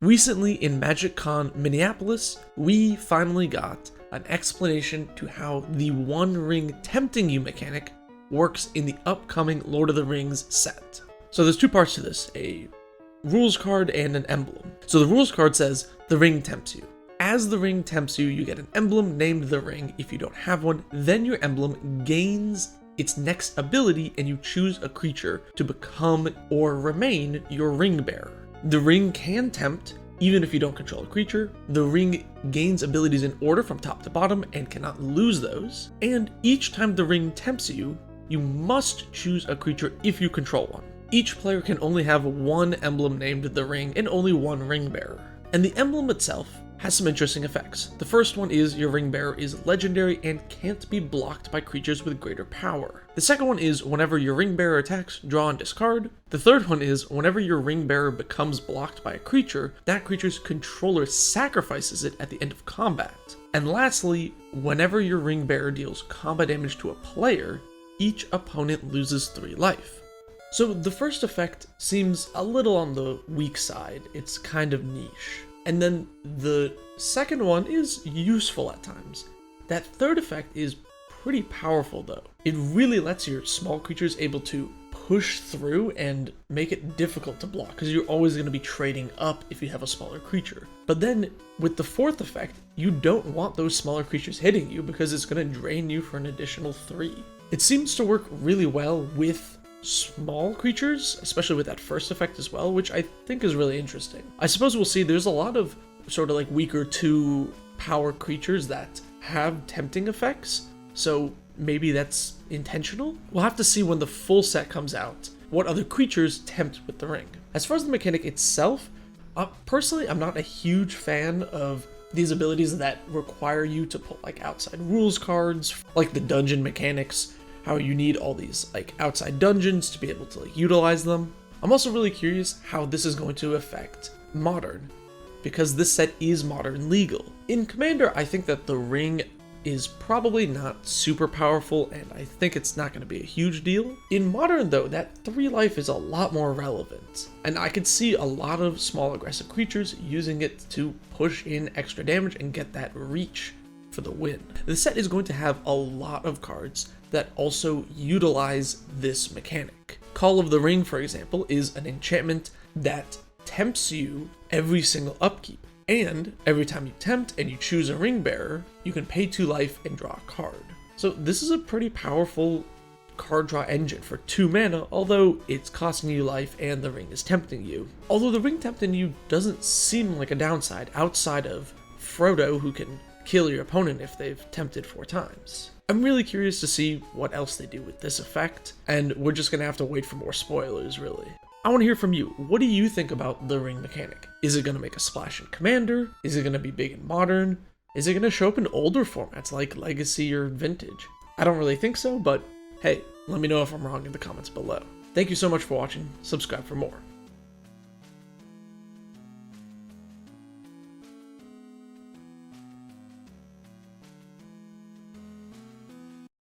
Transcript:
Recently in MagicCon Minneapolis, we finally got an explanation to how the One Ring Tempting You mechanic works in the upcoming Lord of the Rings set. So there's two parts to this, a rules card and an emblem. So the rules card says, the ring tempts you. As the ring tempts you, you get an emblem named the ring. If you don't have one, then your emblem gains its next ability and you choose a creature to become or remain your ring bearer. The ring can tempt, even if you don't control a creature. The ring gains abilities in order from top to bottom and cannot lose those. And each time the ring tempts you, you must choose a creature if you control one. Each player can only have one emblem named the ring and only one ring bearer. And the emblem itself has some interesting effects. The first one is your ring bearer is legendary and can't be blocked by creatures with greater power. The second one is whenever your ring bearer attacks, draw and discard. The third one is whenever your ring bearer becomes blocked by a creature, that creature's controller sacrifices it at the end of combat. And lastly, whenever your ring bearer deals combat damage to a player, each opponent loses 3 life. So the first effect seems a little on the weak side. It's kind of niche. And then the second one is useful at times. That third effect is pretty powerful though. It really lets your small creatures able to push through and make it difficult to block because you're always going to be trading up if you have a smaller creature. But then with the fourth effect, you don't want those smaller creatures hitting you because it's going to drain you for an additional 3. It seems to work really well with small creatures, especially with that first effect as well, which I think is really interesting. I suppose we'll see. There's a lot of sort of like weaker 2 power creatures that have tempting effects, so maybe that's intentional. We'll have to see when the full set comes out what other creatures tempt with the ring. As far as the mechanic itself, personally I'm not a huge fan of these abilities that require you to pull like outside rules cards, like the dungeon mechanics, how you need all these like outside dungeons to be able to like utilize them. I'm also really curious how this is going to affect Modern, because this set is Modern legal. In Commander, I think that the ring is probably not super powerful and I think it's not going to be a huge deal. In Modern though, that 3 life is a lot more relevant, and I could see a lot of small aggressive creatures using it to push in extra damage and get that reach for the win. The set is going to have a lot of cards that also utilize this mechanic. Call of the Ring, for example, is an enchantment that tempts you every single upkeep. And every time you tempt and you choose a ring bearer, you can pay 2 life and draw a card. So this is a pretty powerful card draw engine for 2 mana, although it's costing you life and the ring is tempting you. Although the ring tempting you doesn't seem like a downside outside of Frodo, who can kill your opponent if they've tempted 4 times. I'm really curious to see what else they do with this effect, and we're just gonna have to wait for more spoilers, really. I want to hear from you. What do you think about the ring mechanic? Is it gonna make a splash in Commander? Is it gonna be big in Modern? Is it gonna show up in older formats like Legacy or Vintage? I don't really think so, but hey, let me know if I'm wrong in the comments below. Thank you so much for watching. Subscribe for more.